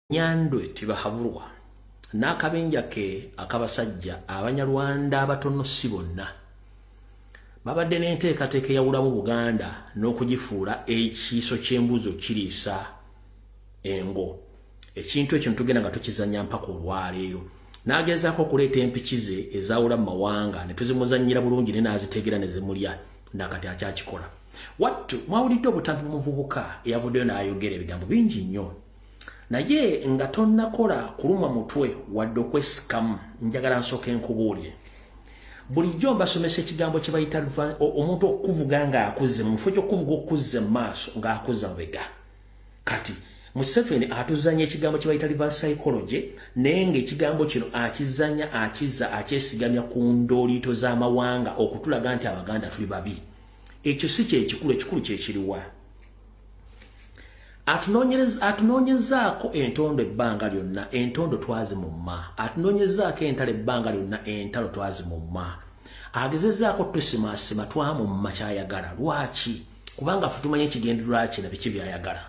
Nyandwe tibahabulwa n'akabenja ke akabasajja abanyarwanda abatono si bonna babadde n'enteekateeka eyawulamu Buganda n'okugifuula ekiiso ky'embuzo kiriisa engo. Ekintu ekyo tugenda nga tukizannya mpaka olwaleero. N'agezaako okuleeta empikize ezaawula mu mawanga ne tuzimuzannyira bulungi ne n'aziteegera ne zimulya nakati akyakikola. Wattu mwawulidde obutambi bw'omuvubuka eyavuddeyo n'ayogera ebigambo bingi nnyo. Naye nga tonnakola kuluma mutwe wadde okwesikamu njagala nsooke nkubuulire. Bulijjo mbasomesa ekigambo kye bayita omuntu okuvuga ng'akuze mu kifo ky'okuvuga okuzza mu maaso ng'akuza mabega. Kati Museveni atuzanya ekigambo kye bayita reverse psychology naye ng'ekigambo kino akizanya akyesigamya ku ndooliito z'amawanga okutulaga nti Abaganda tuli babi. Ekyo si kyekikulu, ekikulu kyekiriwa. Atunoonyezaako entondo ebbanga lyonna, entondo twazimumma. Atunoonyezaako entalo ebbanga lyonna, entalo twazimumma. Agezezaako tusimaasima twamumma kyayagala. Lwaki? Kubanga ffe tumanyi ekigendererwa kye na biki byayagala.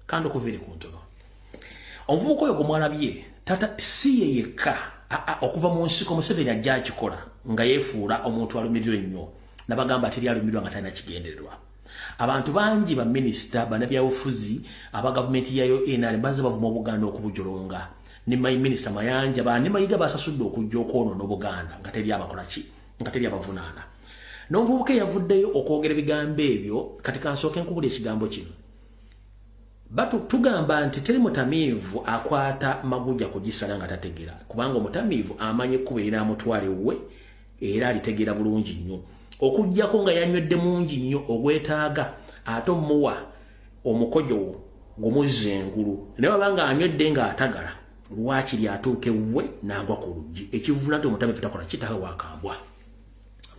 Kandi okuviire ku ntono. Omuvubuka oyo gwe mwalabye, tata si ye yekka okuva mu nsiko Museveni ajja akikola nga yeefuula omuntu alumirirwa ennyo. Nabagamba teri alumirirwa nga talina kigendererwa. Abantu bangi ba minisita bannabyabufuzi aba gavumenti yayo NRM baza bavuma Buganda okubujolonga. Ne minisita Mayanja ne Mayiga basasudde okujja okwonoona Buganda nga teri abakola ki nga teri abavunaana. N'omuvubuka yavuddeyo okwogera ebigambo ebyo kati kansooke nkubula ekigambo kino. Tugamba nti teri mutamiivu akwata maguja kugisala nga tategera kubanga omutamiivu amanyi ekkubo erinaamutwala ewuwe era alitegeera bulungi nnyo. Okujjako nga yanywedde mungi nnyo ogwetaaga ate omuwa omukojo gumuzza engulu naye wabanga anywedde ng'atagala lwaki lyatuuka ewuwe n'agwa ku luggi ekivuna nti omutamiivu takola kitaawe wakambwa.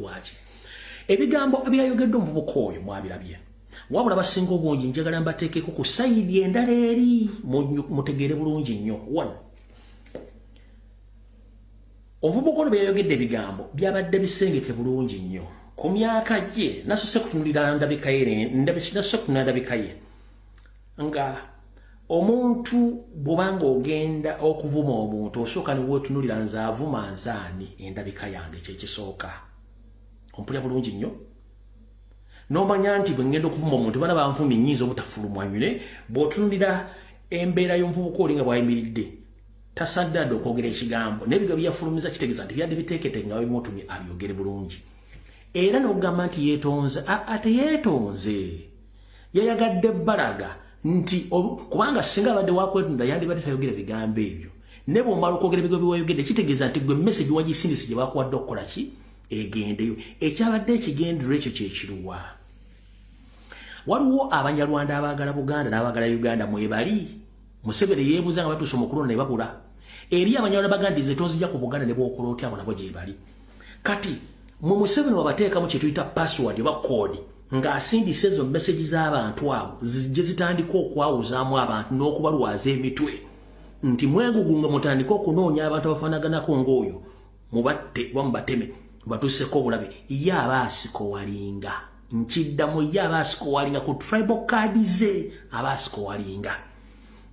Lwaki? Ebigambo ebyayogedde omuvubuka oyo mwabirabye. Wabula basinga obungi njagala mbateekeko ku sayidi endala eri mutegeere bulungi nnyo. Omuvubuka ono byayogedde ebigambo byabadde bisengeke bulungi nnyo. Ku myaka gye nasose kutunulira ndabika ye nga omuntu bw'obanga ogenda okuvuma omuntu osooka ne weetunulira nze avuma nzaani endabika yange kyekisooka. Ompulya bulungi nnyo. N'omanya nti bwe ngenda okuvuma omuntu bana banvumye nnyinza obutafulumwa nywire bw'otunulira embeera y'omuvubuka oli nga bw'ayimiridde tasaddadde okwogera ekigambo n'ebigambo byafulumiza kitegeeza nti byadde biteekete nga bimutumye abyogere bulungi. Era n'okugamba nti yeetonze teyeetonze yayagadde bbalaga nti kubanga singa abadde wakwetunda yandibadde tayogera ebigambo ebyo ne bw'omala okwogera ebigambo byewayogedde kitegeeza nti gwe message wagisindise gye bakuwadde okukola ki egendeyo. Ekyabadde ekigendererwa ekyo kyekiruwa. Waliwo abanyarwanda abaagala Buganda n'abaagala Uganda mwebali. Museveni yeebuuza nga batuuse omukulona ne babula. Eri abanyarwanda baganda nze tonzija ku Buganda ne bw'okola otya abo nabo gye bali. Kati mu Museveni wabateekamu kye tuyita password oba code ng'asindisa ezo message z'abantu abo gye zitandika okwawuzaamu abantu n'okubalwaza emitwe nti mwegugunga mutandika okunoonya abantu abafaanaganako ng'oyo mubatte oba mubateme batuuseko obulabe ye aba asikowalinga. Nkiddamu ye aba asikowalinga ku tribal card ze aba asikowalinga.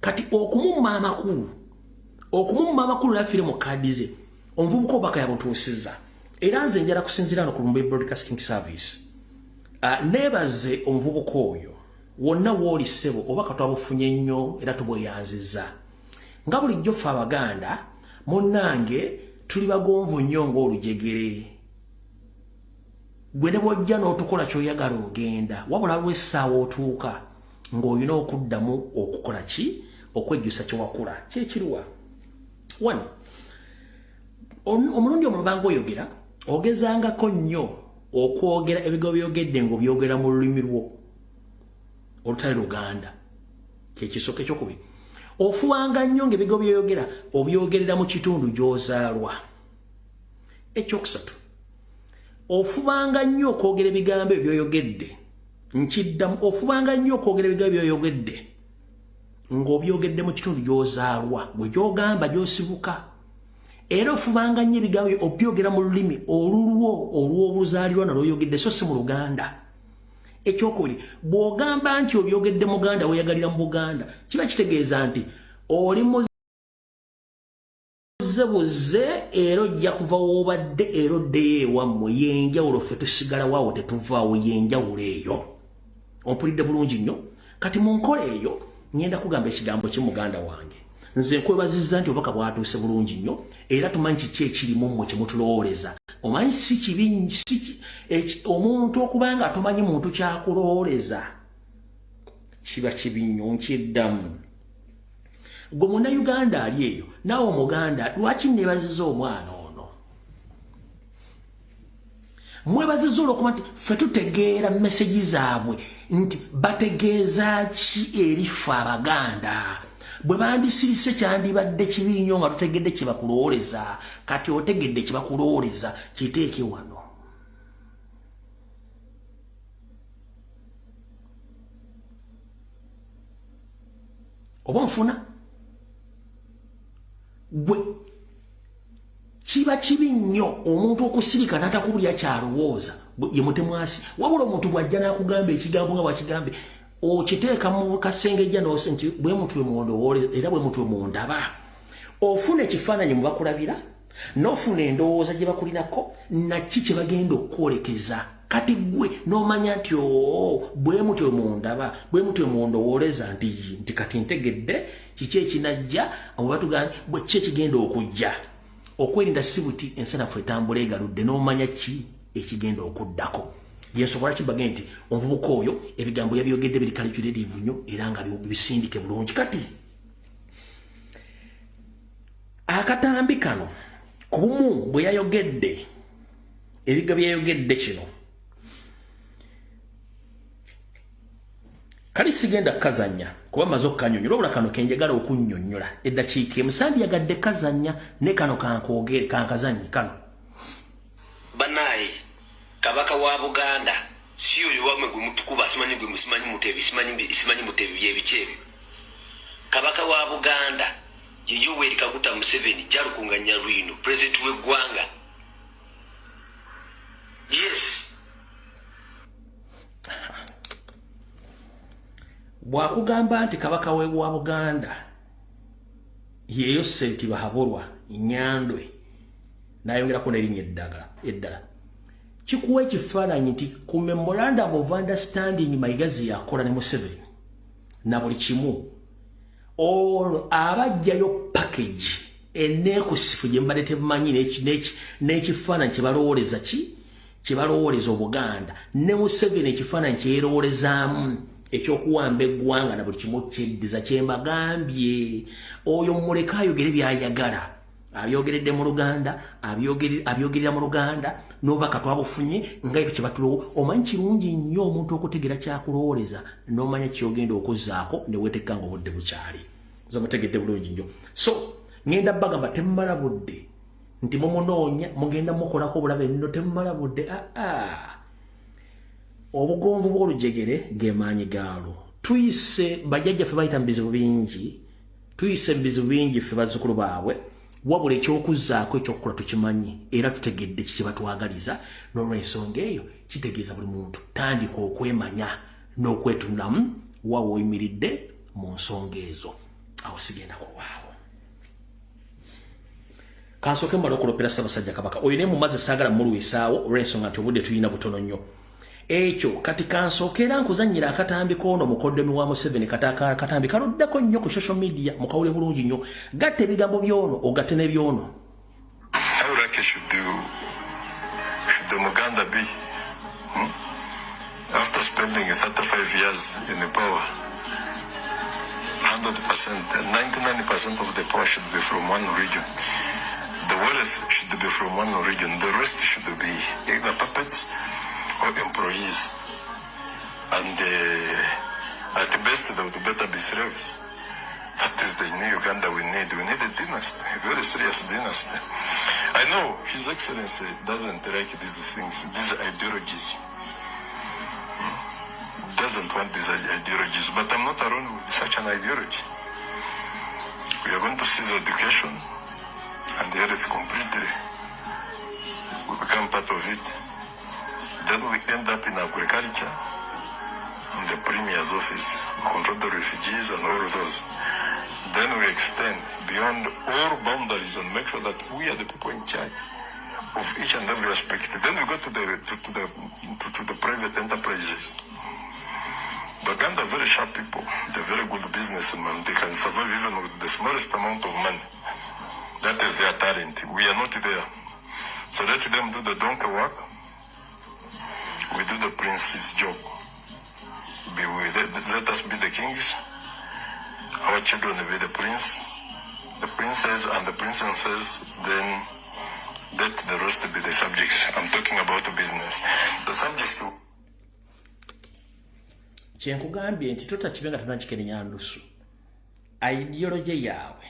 Kati okumumma amakulu n'afiire mu kaadi ze omuvubuka obaka yabutuusizza. Era nze njala kusinziira no ku Lumbe Broadcasting Service. Neebaze omuvubuka oyo wonna w'oli ssebo obaka twabufunye nnyo era tubweyanzizza. Nga bulijjo ffe Abaganda munnange tuli bagonvu nnyo ng'olujegere. Gwe ne bw'ojja n'otukola ky'oyagala ogenda wabula lw'essaawa otuuka ng'olina okuddamu okukola ki okwejjusa kye wakula kyekiruwa. Omulundi omulubanga oyogera ogezangako nnyo okwogera ebigambo byogedde ng'obyogera mu lulimi lwo olutali Luganda kyekisooka ekyokubiri. Ofuwanga nnyo ng'ebigambo byoyogera obyogerera mu kitundu gy'ozaalwa. Ekyokusatu ofubanga nnyo okwogera ebigambo ebyoyogedde nkiddamu ofubanga nnyo okwogera ebigambo byoyogedde ng'obyogedde mu kitundu gy'ozaalwa gwe gy'ogamba gy'osibuka. Era ofubanga nnyo ebigambo obyogera mu lulimi olw'obuzaalirwa nalw'oyogedde so si mu Luganda. Ekyokubiri bw'ogamba nti obyogedde Muganda weeyagalira mu Buganda kiba kitegeeza nti oli buze ero jja kuva wobadde ero de wamwe yenjawulo ffe tusigala waawo tetuvaawo yenjawulo eyo ompulidde bulungi nnyo kati mu nkola eyo ngenda kugamba ekigambo kimuganda wange nze nkwebazizza nti obaka bwatuuse bulungi nnyo era tumanyi kiki ekirimu mmwe kyemutulowooleza omanyi si kibi omuntu okubanga atumanyi muntu kyakulowooleza kiba kibi nnyo nkiddamu gwe munnayuganda ali eyo naawe omuganda lwaki neebaziza omwana ono mwebaziza olwokuba nti ffe tutegeera mesegi zaabwe nti bategeeza ki eri ffe abaganda bwe bandisirise kyandibadde kibi nnyo nga tutegedde kye bakulowooleza kati otegedde kye bakulowooleza kiteeke wano oba nfuna gwe kiba kibi nnyo omuntu okusirika n'atakubulya kyalowooza ye mutemwasi wabula omuntu bw'ajja n'akugamba ekigambo nga bwakigambe okiteeka mu kasengejja n'ose nti bwe mutwe mundowooleza era bwe mutwe mundaba ofuna ekifaananyi mu bakulabira n'ofuna endowooza gye bakulinako naki kye bagenda okwolekeza kati gwe n'omanya nti bwe mutwe mundaba bwe mutwe mundowooleza nti kati ntegedde kiki ekinajja obatugamba bwe kiki ekigenda okujja okwerinda si buti ensanafu etambula egaludde n'omanya ki ekigenda okuddako yensobola kibage nti omuvubuka oyo ebigambo yabyogedde biri calculative nnyo era nga bisindike bulungi kati akatambi kano ku bumu bwe yayogedde ebiga bye yayogedde kino kali sigenda kazanya kuba maze okukanyonnyola obula kano kenjagala okunnyonnyola eddakiika emusandi yagadde kazanya ne kano kankogere kankazanyi kano banaye kabaka wa Buganda si oyo wamwe gwe mutukuba simanyi gwe musimanyi mutebi simanyi mutebi byebiki ebyo kabaka wa Buganda ye Yoweri Kaguta Museveni Jalukunganya Lwino president w'eggwanga yes bwakugamba nti kabaka we wa Buganda yeyo Ssenti Bahaburwa Nyandwe nayongerako n'erinnya eddala kikuwa ekifaananyi nti ku memorandum of understanding Mayigazi yakola ne Museveni na buli kimu olwo abajjayo package eneekusifu gye mbadde temumanyi n'ekifaananyi kyebalowooleza kyebalowooleza Obuganda ne Museveni ekifaananyi kyeyerowoolezaamu ekyokuwamba eggwanga na buli kimu kyeddiza kyembagambye oyo muleka ayogere byayagala abyogeredde mu Luganda abyogerera mu Luganda n'obubaka twabufunye nga ebyo kye batulowo omanyi kirungi nnyo omuntu okutegera kyakulowooleza n'omanya kyogenda okuzzaako ne weetekka nga obudde bukyali mutegedde bulungi nnyo so ngenda bagamba temumala budde nti mumunoonya mugenda mukolako obulabe nno temumala budde obugonvu bw'olujegere gemaanyi gaalo tuyise bajjajjaffe bayita mu bizibu bingi tuyise mu bizibu bingi ffe bazzukulu baabwe wabula ekyokuzzaako ekyokukola tukimanyi era tutegedde kiki batwagaliza n'olw'ensonga eyo kitegeeza buli muntu tandika okwemanya n'okwetunulamu wawe oyimiridde mu nsonga ezo awo sigenda kulwawo kansooke mmala okulopera Ssaabasajja Kabaka oyo naye mumaze saagala muluwisaawo olw'ensonga nti obudde tulina butono nnyo ekyo kati kansookera nkuzannyira akatambi k'ono mukoddomi wa Museveni katambi kaluddeko nnyo ku social media mukawule bulungi nnyo gatta ebigambo by'ono ogatte n'eby'ono how lucky should the Muganda be after spending 35 years in the power 100% 99% of the power should be from one region. The wealth should be from one region. The rest should be either puppets or employees, and at the best they would better be slaves. That is the new Uganda we need. We need a dynasty, a very serious dynasty. I know His Excellency doesn't like these things, these ideologies. Doesn't want these ideologies, but I'm not alone with such an ideology. We are going to seize education and the earth completely. We become part of it. Then we end up in agriculture, in the Premier's office, we control the refugees and all of those. Then we extend beyond all boundaries and make sure that we are the people in charge of each and every aspect. Then we go to the private enterprises. Baganda are very sharp people. They're very good businessmen. They can survive even with the smallest amount of money. That is their talent. We are not there. So let them do the donkey work. We do the prince's job. Let us be the kings. Our children will be the prince, the princess, and the princesses. Then let the rest be the subjects. I'm talking about business. The subjects. Kyenkugambye nti totakibenga tunakikenya ndusu. Ideology yawe,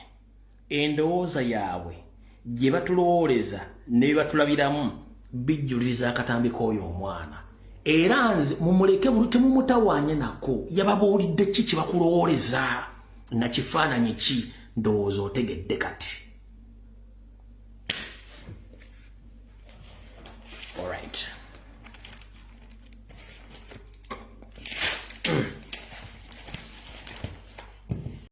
endowooza yawe, gye batulowooleza ne batulabiramu bijjuliza akatambi k'oyo omwana. Era nze mumuleke buli temumutawaanya nako. Yababuulidde ki kye bakulowooleza na kifaananyi ki ndowooza otegedde kati. All right.